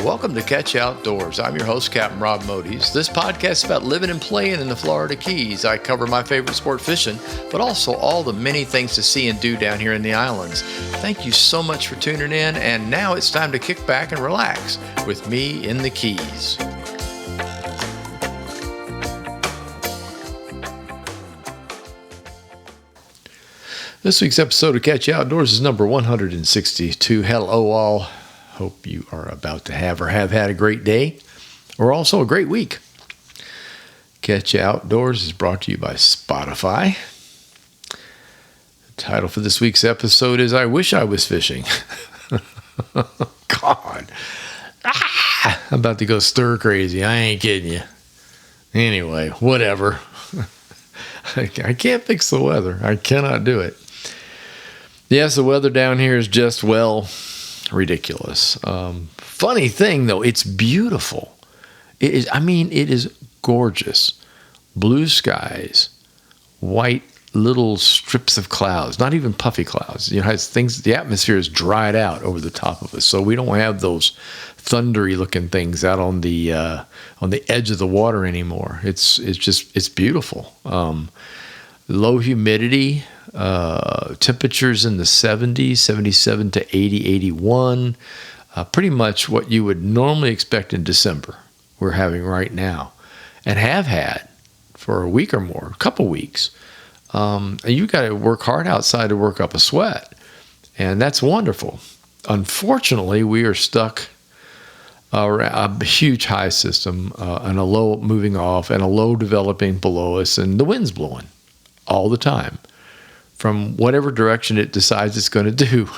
Welcome to Catch Outdoors. I'm your host, Captain Rob Modies. This podcast is about living and playing in the Florida Keys. I cover my favorite sport, fishing, but also all the many things to see and do down here in the islands. Thank you so much for tuning in, and now it's time to kick back and relax with me in the Keys. This week's episode of Catch Outdoors is number 162. Hello all. Hope you are about to have or have had a great day or also a great week. Catch Outdoors is brought to you by Spotify. The title for this week's episode is I Wish I Was Fishing. God. I'm about to go stir crazy. I ain't kidding you. Anyway, whatever. I can't fix the weather. I cannot do it. Yes, the weather down here is just, well, ridiculous. Funny thing, though, it's beautiful. It is gorgeous. Blue skies, white little strips of clouds, not even puffy clouds. You know, it's things. The atmosphere is dried out over the top of us, so we don't have those thundery looking things out on the edge of the water anymore. It's beautiful. Low humidity. Temperatures in the 70s, 77 to 80, 81. Pretty much what you would normally expect in December we're having right now and have had for a week or more, a couple weeks. And you got to work hard outside to work up a sweat. And that's wonderful. Unfortunately, we are stuck a huge high system and a low moving off and a low developing below us, and the wind's blowing all the time from whatever direction it decides it's going to do.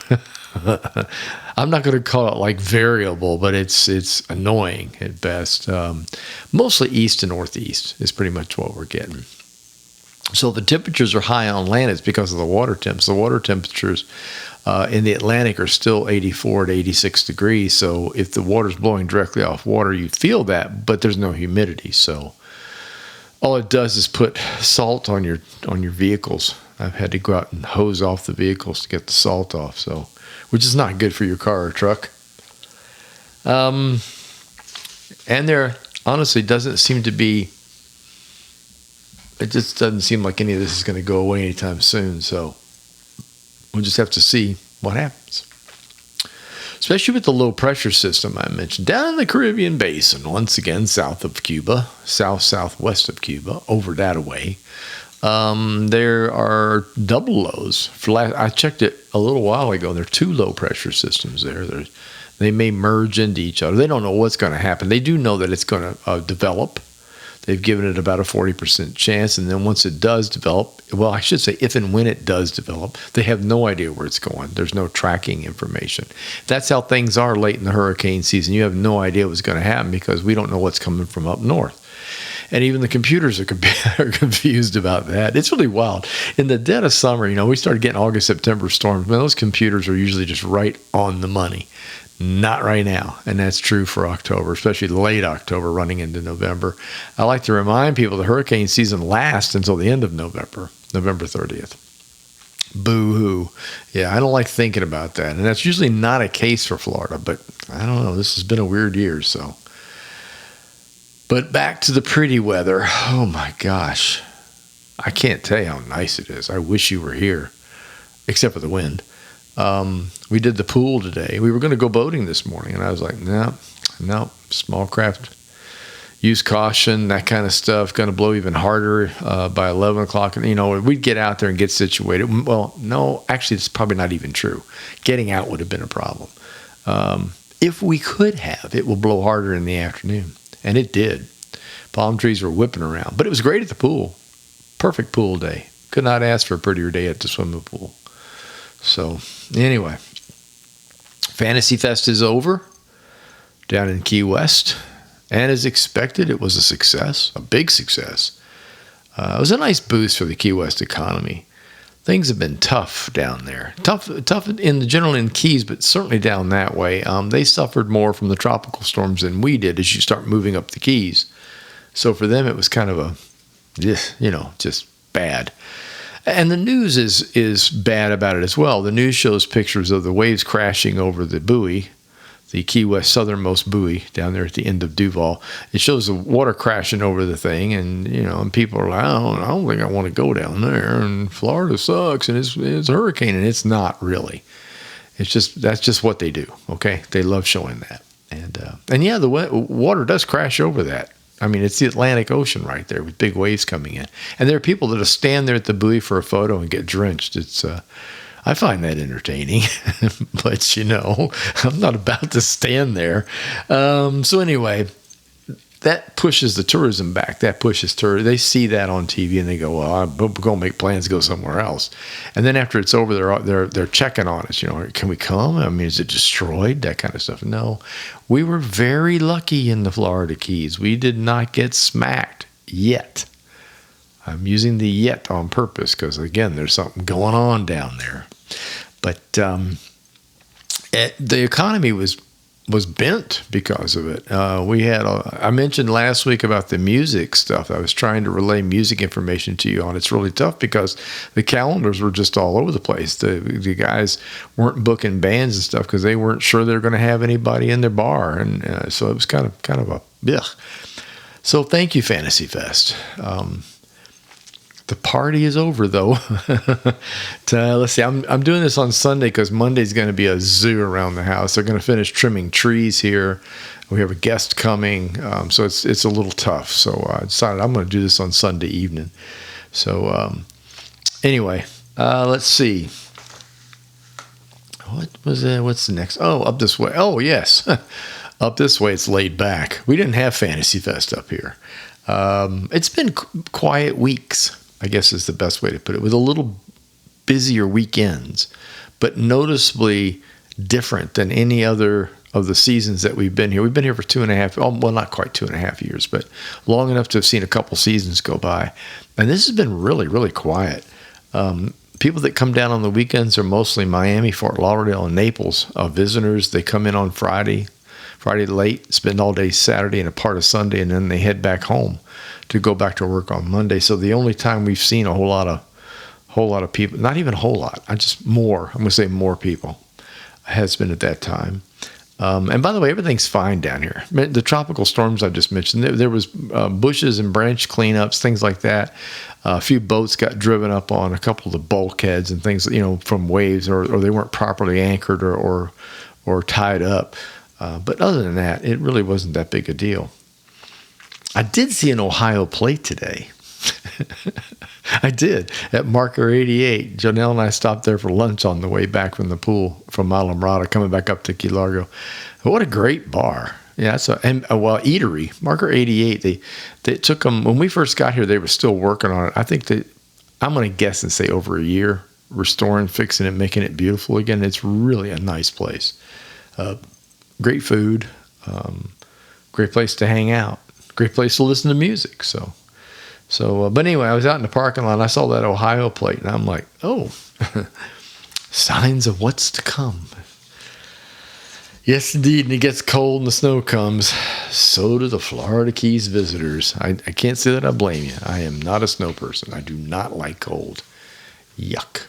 I'm not going to call it like variable, but it's annoying at best. Mostly east to northeast is pretty much what we're getting. So the temperatures are high on land. It's because of the water temps. The water temperatures in the Atlantic are still 84 to 86 degrees. So if the water's blowing directly off water, you feel that, but there's no humidity. So all it does is put salt on your vehicles. I've had to go out and hose off the vehicles to get the salt off, so which is not good for your car or truck. And there honestly doesn't seem to be. It just doesn't seem like any of this is going to go away anytime soon. So we'll just have to see what happens. Especially with the low pressure system I mentioned down in the Caribbean basin, once again south of Cuba, southwest of Cuba, over that way. There are double lows. I checked it a little while ago. There are two low pressure systems there. They may merge into each other. They don't know what's going to happen. They do know that it's going to develop. They've given it about a 40% chance. And then once it does develop, well, I should say if and when it does develop, they have no idea where it's going. There's no tracking information. That's how things are late in the hurricane season. You have no idea what's going to happen because we don't know what's coming from up north. And even the computers are confused about that. It's really wild. In the dead of summer, we started getting August, September storms. Man, those computers are usually just right on the money. Not right now. And that's true for October, especially late October running into November. I like to remind people the hurricane season lasts until the end of November 30th. Boo-hoo. Yeah, I don't like thinking about that. And that's usually not a case for Florida, but I don't know. This has been a weird year, so. But back to the pretty weather. Oh my gosh. I can't tell you how nice it is. I wish you were here, except for the wind. We did the pool today. We were going to go boating this morning, and I was like, no, small craft. Use caution, that kind of stuff. Going to blow even harder by 11 o'clock. We'd get out there and get situated. Well, no, actually, it's probably not even true. Getting out would have been a problem. If we could have, it will blow harder in the afternoon. And it did. Palm trees were whipping around. But it was great at the pool. Perfect pool day. Could not ask for a prettier day at the swimming pool. So, anyway. Fantasy Fest is over down in Key West. And as expected, it was a success. A big success. It was a nice boost for the Key West economy. Things have been tough down there. Tough in general in Keys, but certainly down that way. They suffered more from the tropical storms than we did as you start moving up the Keys. So for them, it was kind of just bad. And the news is bad about it as well. The news shows pictures of the waves crashing over the buoy, the Key West southernmost buoy down there at the end of Duval. It shows the water crashing over the thing, and and people are like, I don't think I want to go down there, and Florida sucks, and it's a hurricane, and it's not really. That's just what they do. Okay, they love showing that, and yeah, the water does crash over that. I mean, it's the Atlantic Ocean right there with big waves coming in, and there are people that'll stand there at the buoy for a photo and get drenched. I find that entertaining, but I'm not about to stand there. So anyway, that pushes the tourism back. That pushes tourism. They see that on TV and they go, well, I'm going to make plans to go somewhere else. And then after it's over, they're checking on us. Can we come? I mean, is it destroyed? That kind of stuff. No, we were very lucky in the Florida Keys. We did not get smacked yet. I'm using the yet on purpose because, again, there's something going on down there. But the economy was bent because of it. I mentioned last week about the music stuff. I was trying to relay music information to you on. It's really tough because the calendars were just all over the place. The guys weren't booking bands and stuff because they weren't sure they were going to have anybody in their bar, and so it was kind of a blech. So thank you, Fantasy Fest. The party is over, though. Let's see. I'm doing this on Sunday because Monday's going to be a zoo around the house. They're going to finish trimming trees here. We have a guest coming, so it's a little tough. So I decided I'm going to do this on Sunday evening. So anyway, let's see. What was it? What's the next? Oh, up this way. Oh, yes. Up this way, it's laid back. We didn't have Fantasy Fest up here. It's been quiet weeks, I guess is the best way to put it, with a little busier weekends, but noticeably different than any other of the seasons that we've been here. We've been here for 2.5, well, not quite 2.5 years, but long enough to have seen a couple seasons go by. And this has been really, really quiet. People that come down on the weekends are mostly Miami, Fort Lauderdale, and Naples visitors. They come in on Friday late, spend all day Saturday and a part of Sunday, and then they head back home to go back to work on Monday. So the only time we've seen a whole lot of people, not even a whole lot, I'm going to say more people, has been at that time. And by the way, everything's fine down here. The tropical storms I just mentioned, there was bushes and branch cleanups, things like that. A few boats got driven up on a couple of the bulkheads and things, from waves, or they weren't properly anchored or tied up. But other than that, it really wasn't that big a deal. I did see an Ohio plate today. I did, at Marker 88. Janelle and I stopped there for lunch on the way back from the pool from Malamrata, coming back up to Key Largo. What a great bar. Yeah, eatery. Marker 88, they took them, when we first got here, they were still working on it. I think I'm going to guess and say over a year, restoring, fixing it, making it beautiful again. It's really a nice place. Great food, great place to hang out, great place to listen to music. But anyway, I was out in the parking lot and I saw that Ohio plate and I'm like, oh, signs of what's to come. Yes, indeed. And it gets cold and the snow comes. So do the Florida Keys visitors. I can't say that I blame you. I am not a snow person. I do not like cold. Yuck.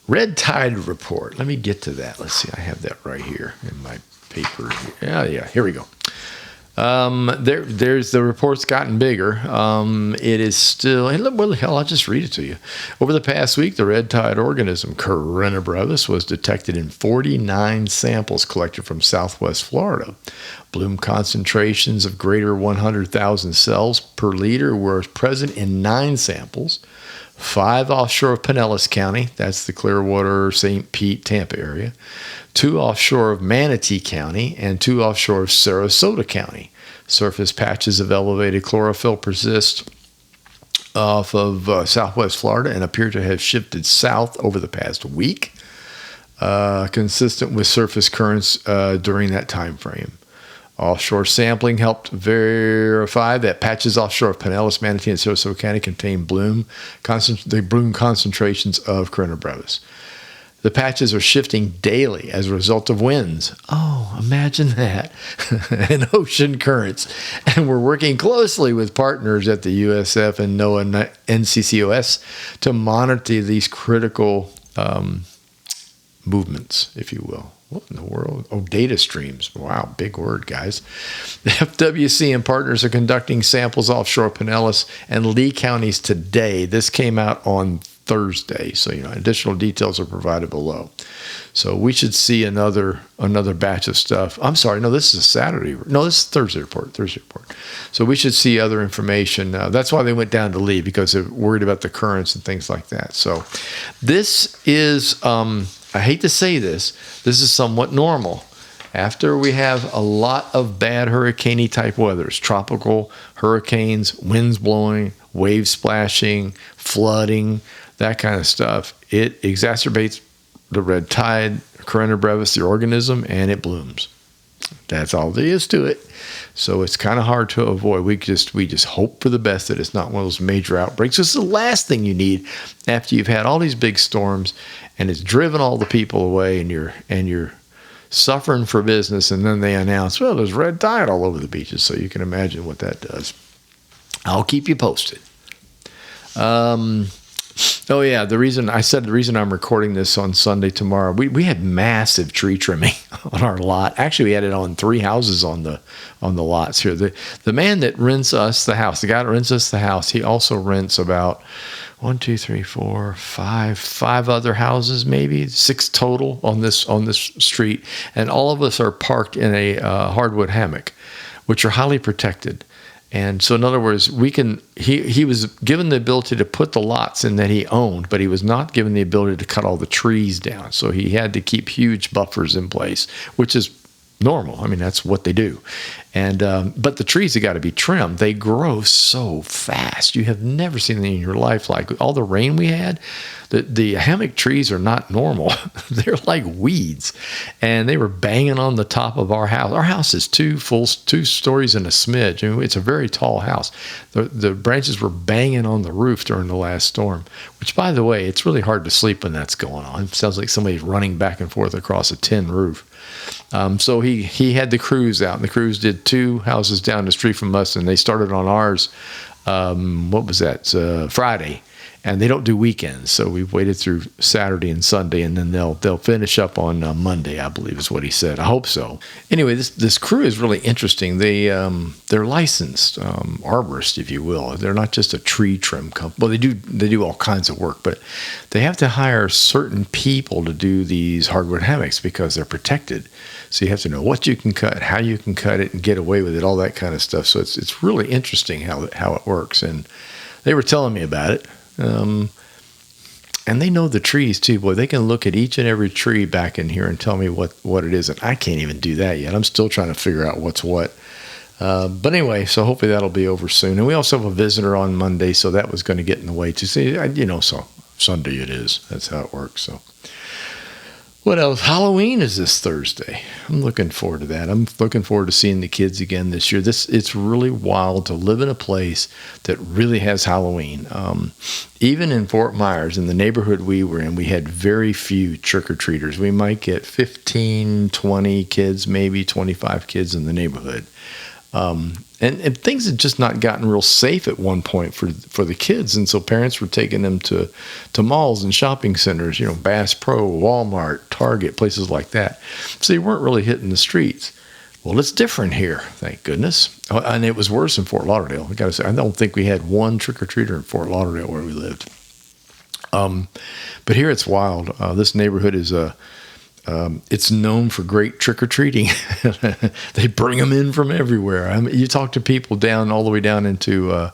Red Tide Report. Let me get to that. Let's see. I have that right here in my paper. Yeah. Here we go. There's the report's gotten bigger. It is still, and well, hell, I'll just read it to you. Over the past week, the red tide organism Corinna brevis was detected in 49 samples collected from Southwest Florida. Bloom concentrations of greater 100,000 cells per liter were present in 9 samples. 5 offshore of Pinellas County, that's the Clearwater, St. Pete, Tampa area. 2 offshore of Manatee County, and 2 offshore of Sarasota County. Surface patches of elevated chlorophyll persist off of southwest Florida and appear to have shifted south over the past week, consistent with surface currents during that time frame. Offshore sampling helped verify that patches offshore of Pinellas, Manatee, and Sarasota County contain bloom concentrations of Corinna brevis. The patches are shifting daily as a result of winds. Oh, imagine that. And ocean currents. And we're working closely with partners at the USF and NOAA NCCOS to monitor these critical movements, if you will. What in the world? Oh, data streams. Wow, big word, guys. The FWC and partners are conducting samples offshore Pinellas and Lee counties today. This came out on Thursday, so additional details are provided below. So we should see another batch of stuff. I'm sorry, no, this is a Saturday. No, this is Thursday report. So we should see other information. That's why they went down to Lee, because they're worried about the currents and things like that. So this is, I hate to say this is somewhat normal. After we have a lot of bad hurricane-y type weathers, tropical hurricanes, winds blowing, waves splashing, flooding, that kind of stuff, it exacerbates the red tide, Corona brevis, the organism, and it blooms. That's all there is to it. So it's kind of hard to avoid. We just hope for the best that it's not one of those major outbreaks. It's the last thing you need after you've had all these big storms and it's driven all the people away, and you're suffering for business, and then they announce, well, there's red tide all over the beaches. So you can imagine what that does. I'll keep you posted. Oh yeah, the reason I'm recording this on Sunday tomorrow, we had massive tree trimming on our lot. Actually, we had it on 3 houses on the lots here. The man that rents us the house, the guy that rents us the house, he also rents about 1, 2, 3, 4, 5 other houses, maybe 6 total on this street, and all of us are parked in a hardwood hammock, which are highly protected. And so, in other words, he was given the ability to put the lots in that he owned, but he was not given the ability to cut all the trees down. So he had to keep huge buffers in place, which is normal. I mean, that's what they do. And but the trees have got to be trimmed. They grow so fast. You have never seen anything in your life like all the rain we had. The hammock trees are not normal. They're like weeds, and they were banging on the top of our house. Our house is 2 stories and a smidge. I mean, it's a very tall house. The branches were banging on the roof during the last storm, which, by the way, it's really hard to sleep when that's going on. It sounds like somebody's running back and forth across a tin roof. So he had the crews out, and the crews did 2 houses down the street from us, and they started on ours. What was that? Friday. And they don't do weekends, so we've waited through Saturday and Sunday, and then they'll finish up on Monday, I believe is what he said. I hope so. Anyway, this crew is really interesting. They're licensed arborists, if you will. They're not just a tree trim company. Well, they do all kinds of work, but they have to hire certain people to do these hardwood hammocks because they're protected. So you have to know what you can cut, how you can cut it, and get away with it, all that kind of stuff. So it's really interesting how it works, and they were telling me about it. And they know the trees too. Boy, they can look at each and every tree back in here and tell me what it is. And I can't even do that yet. I'm still trying to figure out what's what. But anyway, so hopefully that'll be over soon. And we also have a visitor on Monday, so that was going to get in the way too. See, so Sunday it is. That's how it works. So what else? Halloween is this Thursday. I'm looking forward to that. I'm looking forward to seeing the kids again this year. It's really wild to live in a place that really has Halloween. Even in Fort Myers, in the neighborhood we were in, we had very few trick-or-treaters. We might get 15, 20 kids, maybe 25 kids in the neighborhood. And things had just not gotten real safe at one point for the kids. And so parents were taking them to malls and shopping centers, Bass Pro, Walmart, Target, places like that. So they weren't really hitting the streets. Well, it's different here, thank goodness. And it was worse in Fort Lauderdale. I got to say, I don't think we had one trick-or-treater in Fort Lauderdale where we lived. But here it's wild. This neighborhood is it's known for great trick-or-treating. They bring them in from everywhere. I mean, you talk to people all the way down into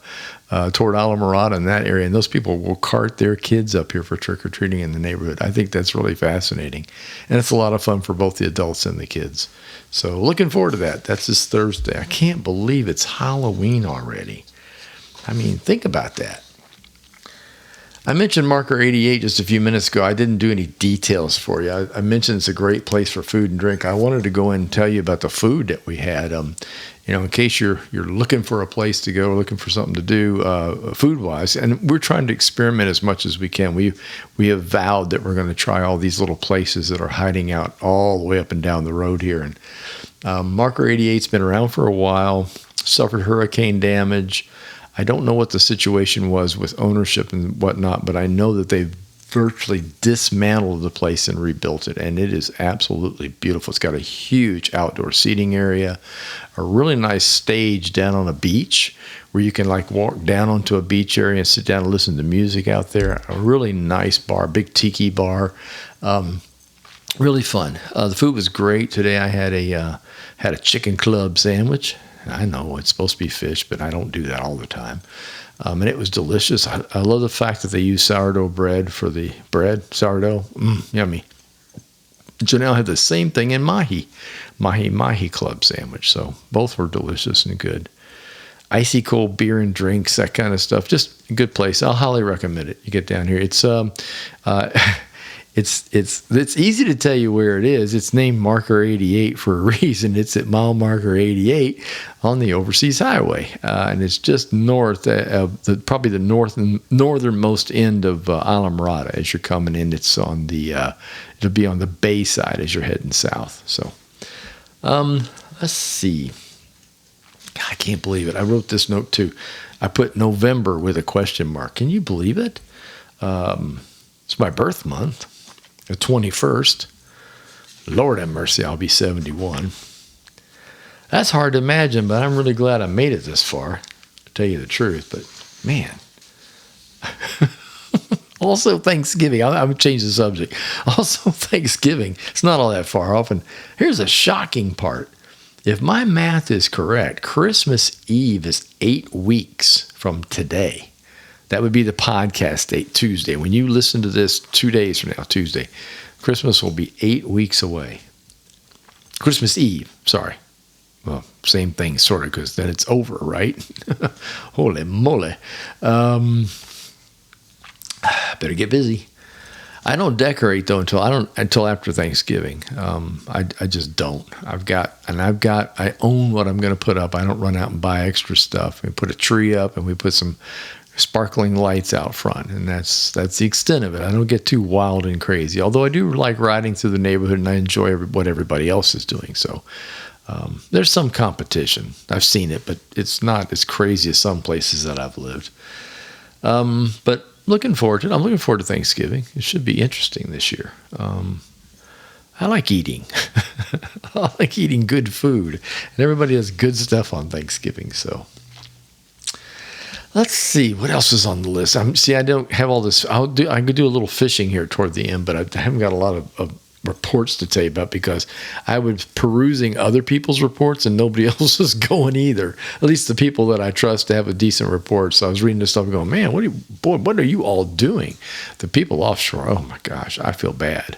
toward Alamorada in that area, and those people will cart their kids up here for trick-or-treating in the neighborhood. I think that's really fascinating. And it's a lot of fun for both the adults and the kids. So looking forward to that. That's this Thursday. I can't believe it's Halloween already. I mean, think about that. I mentioned Marker 88 just a few minutes ago. I didn't do any details for you. I mentioned it's a great place for food and drink. I wanted to go in and tell you about the food that we had. In case you're looking for a place to go, looking for something to do food-wise, and we're trying to experiment as much as we can. We have vowed that we're going to try all these little places that are hiding out all the way up and down the road here. And Marker 88's been around for a while, suffered hurricane damage. I don't know what the situation was with ownership and whatnot, but I know that they've virtually dismantled the place and rebuilt it, and it is absolutely beautiful. It's got a huge outdoor seating area, a really nice stage down on a beach where you can like walk down onto a beach area and sit down and listen to music out there. A really nice bar, big tiki bar. Really fun. The food was great. Today I had a chicken club sandwich. I know it's supposed to be fish, but I don't do that all the time. And it was delicious. I love the fact that they use sourdough bread for the bread. Sourdough, yummy. Janelle had the same thing in mahi club sandwich. So both were delicious and good. Icy cold beer and drinks, that kind of stuff. Just a good place. I'll highly recommend it. You get down here. It's easy to tell you where it is. It's named Marker 88 for a reason. It's at mile marker 88 on the Overseas Highway, and it's just north of probably the northernmost end of Alamorada as you're coming in. It's on the it'll be on the bay side as you're heading south. So, let's see. God, I can't believe it. I wrote this note too. I put November with a question mark. Can you believe it? It's my birth month. The 21st. Lord have mercy, I'll be 71. That's hard to imagine, but I'm really glad I made it this far, to tell you the truth. But, man. Also, Thanksgiving. I'm going to change the subject. Also, Thanksgiving. It's not all that far off. And here's a shocking part. If my math is correct, Christmas Eve is 8 weeks from today. That would be the podcast date, Tuesday. When you listen to this 2 days from now, Tuesday, Christmas will be 8 weeks away. Christmas Eve, sorry. Well, same thing, sort of, because then it's over, right? Holy moly. Better get busy. I don't decorate, though, until after Thanksgiving. I just don't. I own what I'm going to put up. I don't run out and buy extra stuff. We put a tree up, and we put some sparkling lights out front, and that's the extent of it. I don't get too wild and crazy, although I do like riding through the neighborhood and I enjoy what everybody else is doing. So there's some competition. I've seen it, but it's not as crazy as some places that I've lived. But looking forward to it. I'm looking forward to Thanksgiving. It should be interesting this year. I like eating. I like eating good food, and everybody has good stuff on Thanksgiving. So let's see what else is on the list. I don't have all this. I could do a little fishing here toward the end, but I haven't got a lot of reports to tell you about because I was perusing other people's reports and nobody else was going either. At least the people that I trust to have a decent report. So I was reading this stuff and going, man, what are you all doing? The people offshore, oh my gosh, I feel bad.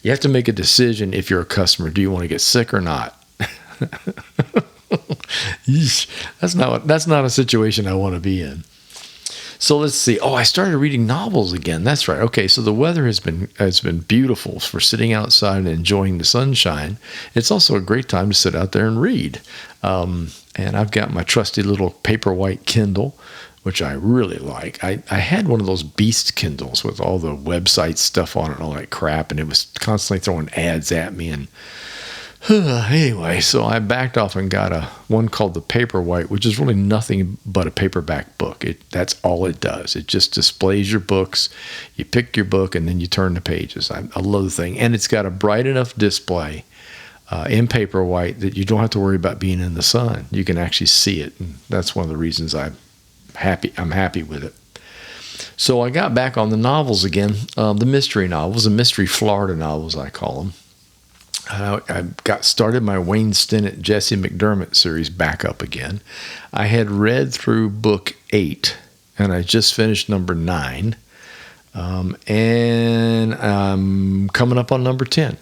You have to make a decision if you're a customer. Do you want to get sick or not? Yeesh, that's not a situation I want to be in. So let's see. Oh, I started reading novels again. That's right. Okay, so the weather has been beautiful for sitting outside and enjoying the sunshine. It's also a great time to sit out there and read. And I've got my trusty little Paperwhite Kindle, which I really like. I had one of those beast Kindles with all the website stuff on it and all that crap, and it was constantly throwing ads at me. And anyway, so I backed off and got one called the Paperwhite, which is really nothing but a paperback book. That's all it does. It just displays your books. You pick your book, and then you turn the pages. I love the thing. And it's got a bright enough display in Paperwhite that you don't have to worry about being in the sun. You can actually see it, and that's one of the reasons I'm happy with it. So I got back on the novels again, the mystery novels, the mystery Florida novels, I call them. I got started my Wayne Stinnett, Jesse McDermott series back up again. I had read through book 8, and I just finished number 9. And I'm coming up on number 10.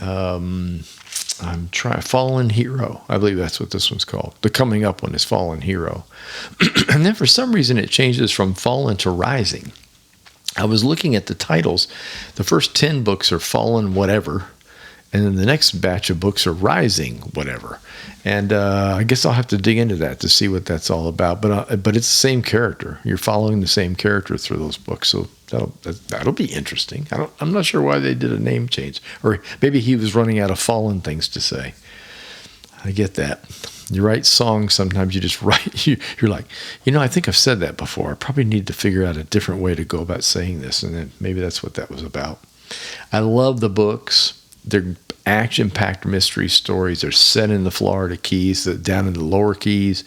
I'm trying Fallen Hero. I believe that's what this one's called. The coming up one is Fallen Hero. And then for some reason it changes from Fallen to Rising. I was looking at the titles. The first 10 books are Fallen whatever. And then the next batch of books are Rising whatever. And I guess I'll have to dig into that to see what that's all about. But it's the same character. You're following the same character through those books. So that'll be interesting. I'm not sure why they did a name change. Or maybe he was running out of Fallen things to say. I get that. You write songs, sometimes you just write, you're like, I think I've said that before. I probably need to figure out a different way to go about saying this. And then maybe that's what that was about. I love the books. They're action-packed mystery stories. They're set in the Florida Keys, down in the lower Keys,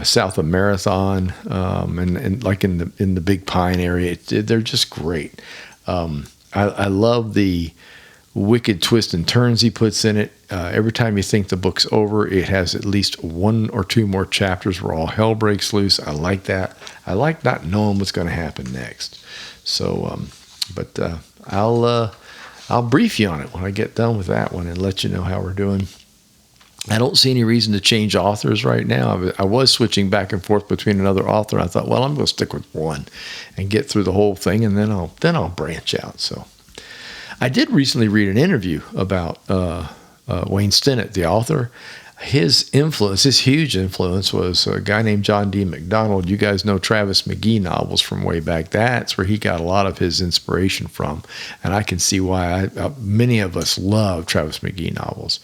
south of Marathon, and like in the Big Pine area. They're just great. I love the wicked twists and turns he puts in it. Every time you think the book's over, it has at least one or two more chapters where all hell breaks loose. I like that. I like not knowing what's going to happen next. So, but I'll brief you on it when I get done with that one and let you know how we're doing. I don't see any reason to change authors right now. I was switching back and forth between another author. I thought, well, I'm going to stick with one and get through the whole thing, and then I'll branch out. So I did recently read an interview about Wayne Stinnett, the author. His huge influence, was a guy named John D. MacDonald. You guys know Travis McGee novels from way back. That's where he got a lot of his inspiration from, and I can see why many of us love Travis McGee novels.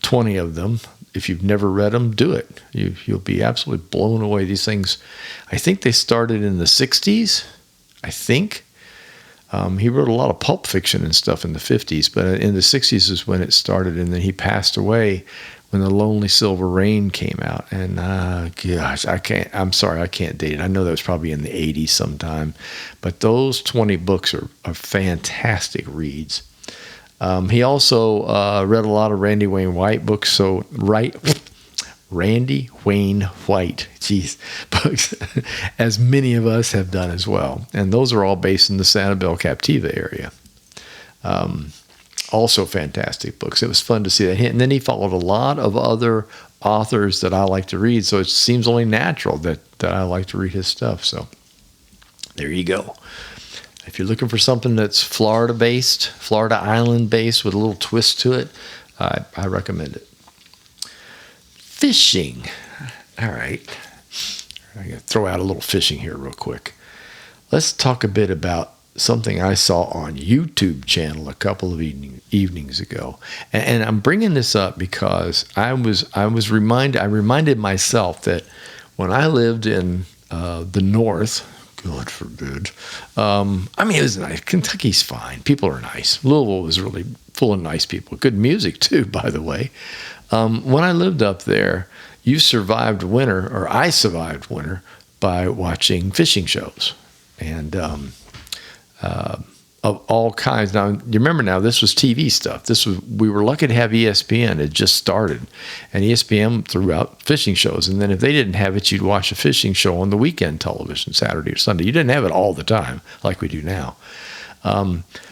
20 of them. If you've never read them, do it. You'll be absolutely blown away. These things, I think they started in the 60s, I think. He wrote a lot of pulp fiction and stuff in the 50s, but in the 60s is when it started, and then he passed away when The Lonely Silver Rain came out. And gosh, I'm sorry, I can't date it. I know that was probably in the 80s sometime, but those 20 books are fantastic reads. He also read a lot of Randy Wayne White books, so Randy Wayne White, books, as many of us have done as well. And those are all based in the Sanibel Captiva area. Also fantastic books. It was fun to see that. And then he followed a lot of other authors that I like to read, so it seems only natural that I like to read his stuff. So there you go. If you're looking for something that's Florida-based, Florida Island-based with a little twist to it, I recommend it. Fishing. All right. I'm going to throw out a little fishing here real quick. Let's talk a bit about something I saw on YouTube channel a couple of evenings ago. And I'm bringing this up because I reminded myself that when I lived in the North, God forbid. It was nice. Kentucky's fine. People are nice. Louisville was really full of nice people. Good music, too, by the way. When I lived up there, I survived winter by watching fishing shows. And of all kinds. Now, you remember now, this was TV stuff. We were lucky to have ESPN. It just started. And ESPN threw out fishing shows. And then if they didn't have it, you'd watch a fishing show on the weekend television, Saturday or Sunday. You didn't have it all the time like we do now.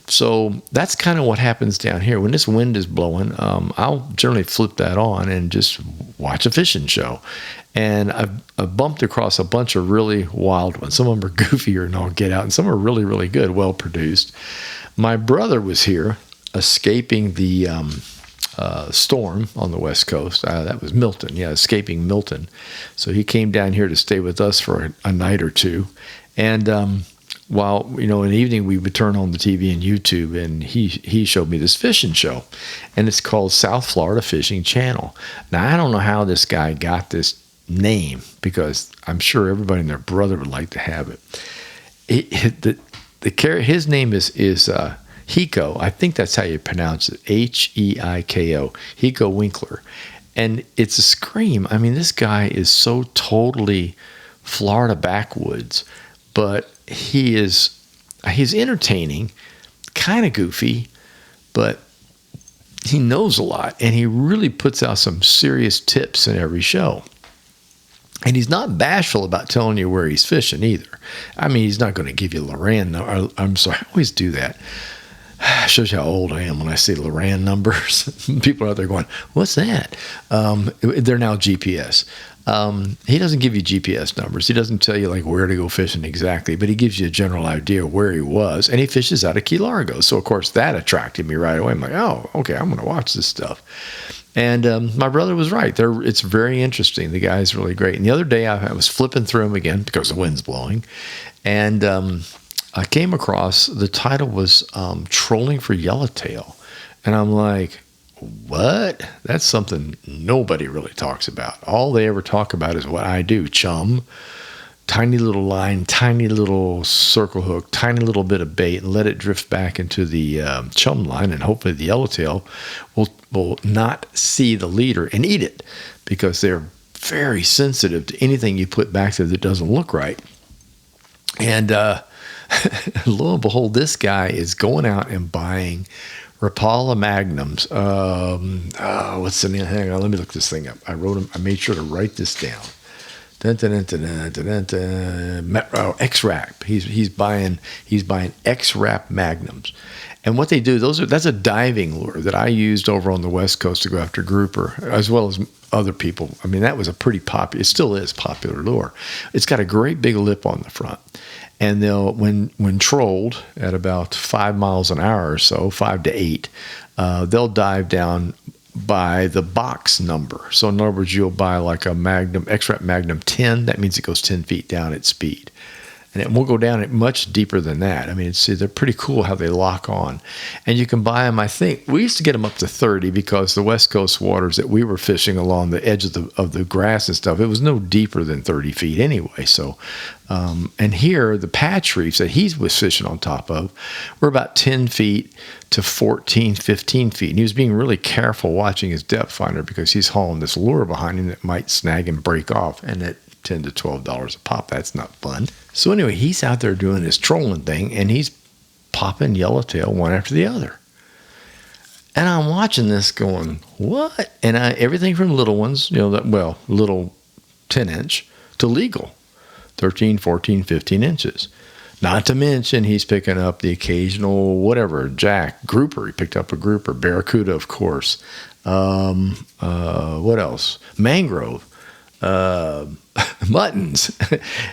So that's kind of what happens down here. When this wind is blowing, I'll generally flip that on and just watch a fishing show. And I've bumped across a bunch of really wild ones. Some of them are goofier and I'll get out, and some are really, really good, well produced. My brother was here escaping the storm on the West Coast. That was Milton, escaping Milton. So he came down here to stay with us for a night or two. And while, in the evening, we would turn on the TV and YouTube, and he showed me this fishing show. And it's called South Florida Fishing Channel. Now, I don't know how this guy got this name, because I'm sure everybody and their brother would like to have it. His name is Hiko. I think that's how you pronounce it. Heiko. Hiko Winkler. And it's a scream. I mean, this guy is so totally Florida backwoods, but he's entertaining, kind of goofy, but he knows a lot, and he really puts out some serious tips in every show. And he's not bashful about telling you where he's fishing either. I mean, he's not going to give you Loran. I'm sorry, I always do that. Shows you how old I am when I say Loran numbers. People are out there going, what's that? They're now GPS. He doesn't give you GPS numbers. He doesn't tell you like where to go fishing exactly, but he gives you a general idea of where he was. And he fishes out of Key Largo. So, of course, that attracted me right away. I'm like, oh, okay, I'm going to watch this stuff. And my brother was right. It's very interesting. The guy's really great. And the other day I was flipping through him again because the wind's blowing. And I came across, the title was Trolling for Yellowtail. And I'm like, what? That's something nobody really talks about. All they ever talk about is what I do, chum. Tiny little line, tiny little circle hook, tiny little bit of bait, and let it drift back into the chum line, and hopefully the yellowtail will not see the leader and eat it, because they're very sensitive to anything you put back there that doesn't look right. And lo and behold, this guy is going out and buying Rapala Magnums. What's the name? Hang on, let me look this thing up. I made sure to write this down. X-Rap. He's buying X-Rap Magnums, and what they do, that's a diving lure that I used over on the West Coast to go after grouper, as well as other people. I mean, that was a pretty popular. It still is popular lure. It's got a great big lip on the front, and they'll when trolled at about 5 miles an hour or so, 5 to 8, they'll dive down by the box number. So in other words, you'll buy like a Magnum, X-Rap Magnum 10. That means it goes 10 feet down at speed. And it won't go down much deeper than that. I mean, they're pretty cool how they lock on. And you can buy them, I think, we used to get them up to 30 because the West Coast waters that we were fishing along the edge of the grass and stuff, it was no deeper than 30 feet anyway. So, and here, the patch reefs that he was fishing on top of were about 10 feet to 14, 15 feet. And he was being really careful watching his depth finder because he's hauling this lure behind him that might snag and break off. And at $10 to $12 a pop, that's not fun. So anyway, he's out there doing his trolling thing, and he's popping yellowtail one after the other. And I'm watching this going, what? And everything from little ones, little 10-inch to legal, 13, 14, 15 inches. Not to mention he's picking up the occasional whatever, jack, grouper. He picked up a grouper, barracuda, of course. What else? Mangrove. Muttons.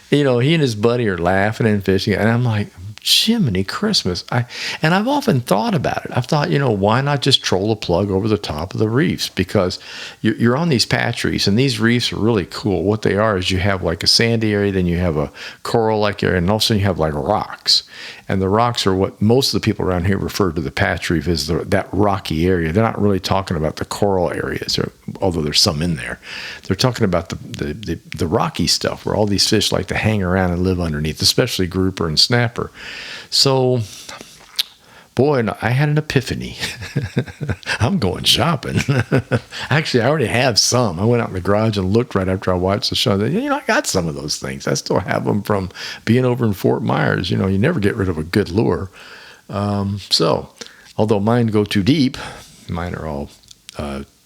He and his buddy are laughing and fishing, and I'm like, Jiminy Christmas. I've often thought about it. I've thought, why not just troll a plug over the top of the reefs? Because you're on these patch reefs, and these reefs are really cool. What they are is you have like a sandy area, then you have a coral-like area, and also you have like rocks. And the rocks are what most of the people around here refer to the patch reef as that rocky area. They're not really talking about the coral areas, although there's some in there. They're talking about the rocky stuff where all these fish like to hang around and live underneath, especially grouper and snapper. So, boy, I had an epiphany. I'm going shopping. Actually, I already have some. I went out in the garage and looked right after I watched the show. I got some of those things. I still have them from being over in Fort Myers. You never get rid of a good lure. So, although mine go too deep, mine are all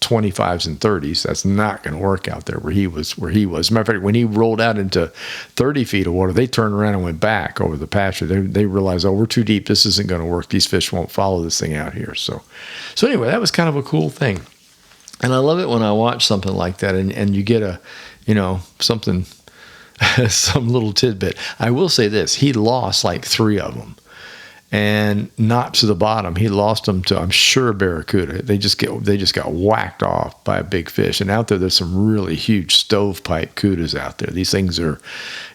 25s and 30s. That's not going to work out there where he was. As a matter of fact, when he rolled out into 30 feet of water, they turned around and went back over the pasture. They realized, we're too deep. This isn't going to work. These fish won't follow this thing out here. So anyway, that was kind of a cool thing. And I love it when I watch something like that and you get something, some little tidbit. I will say this. He lost like 3 of them. And not to the bottom. He lost them to, I'm sure, barracuda. They just got whacked off by a big fish. And out there's some really huge stovepipe cudas out there. These things are,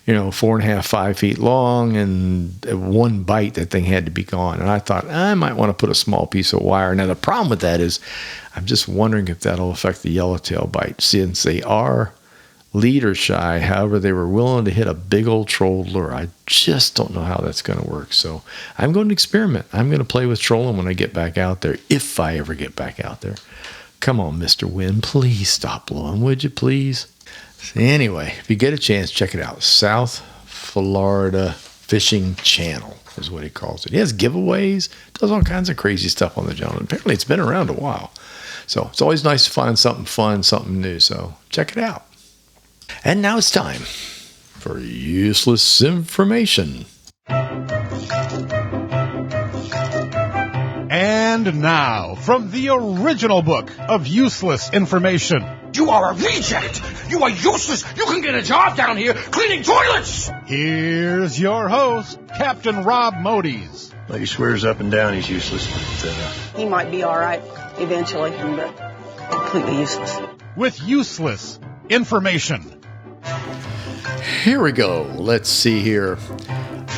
4.5, 5 feet long, and one bite, that thing had to be gone. And I thought, I might want to put a small piece of wire. Now, the problem with that is I'm just wondering if that'll affect the yellowtail bite, since they are leader shy. However, they were willing to hit a big old troll lure. I just don't know how that's going to work. So I'm going to experiment. I'm going to play with trolling when I get back out there, if I ever get back out there. Come on, Mr. Wind, please stop blowing, would you please? Anyway, if you get a chance, check it out. South Florida Fishing Channel is what he calls it. He has giveaways, does all kinds of crazy stuff on the channel. Apparently, it's been around a while. So it's always nice to find something fun, something new. So check it out. And now it's time for useless information. And now, from the original book of useless information. You are a reject! You are useless! You can get a job down here cleaning toilets! Here's your host, Captain Rob Modies. Well, he swears up and down he's useless, but he might be all right eventually, but completely useless. With useless information. Here we go. Let's see here.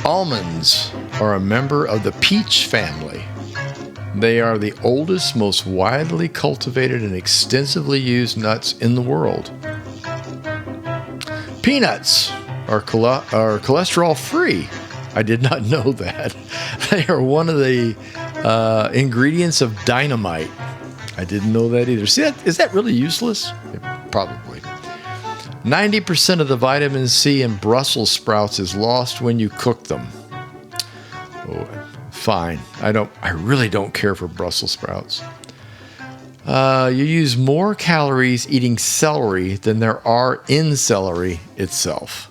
Almonds are a member of the peach family. They are the oldest, most widely cultivated, and extensively used nuts in the world. Peanuts are cholesterol-free. I did not know that. They are one of the ingredients of dynamite. I didn't know that either. See, is that really useless? Probably. 90% of the vitamin C in Brussels sprouts is lost when you cook them. Oh, fine. I really don't care for Brussels sprouts. You use more calories eating celery than there are in celery itself.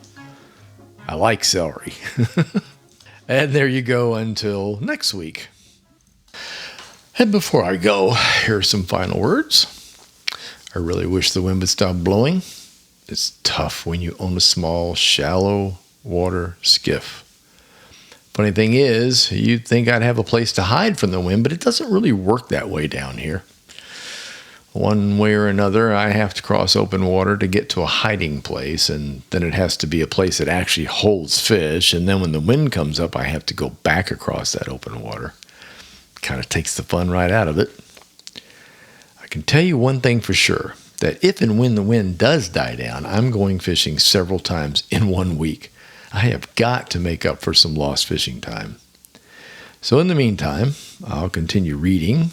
I like celery. And there you go until next week. And before I go, here are some final words. I really wish the wind would stop blowing. It's tough when you own a small, shallow water skiff. Funny thing is, you'd think I'd have a place to hide from the wind, but it doesn't really work that way down here. One way or another, I have to cross open water to get to a hiding place, and then it has to be a place that actually holds fish, and then when the wind comes up, I have to go back across that open water. Kind of takes the fun right out of it. I can tell you one thing for sure, that if and when the wind does die down, I'm going fishing several times in 1 week. I have got to make up for some lost fishing time. So in the meantime, I'll continue reading,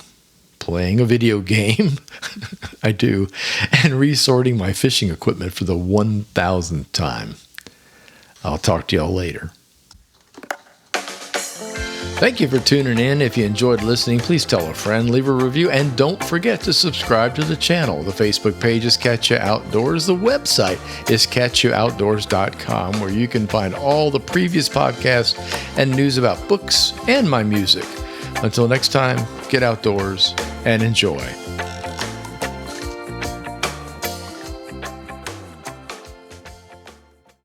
playing a video game, I do, and resorting my fishing equipment for the 1,000th time. I'll talk to y'all later. Thank you for tuning in. If you enjoyed listening, please tell a friend, leave a review, and don't forget to subscribe to the channel. The Facebook page is Catch Ya Outdoors. The website is catchyaoutdoors.com, where you can find all the previous podcasts and news about books and my music. Until next time, get outdoors and enjoy.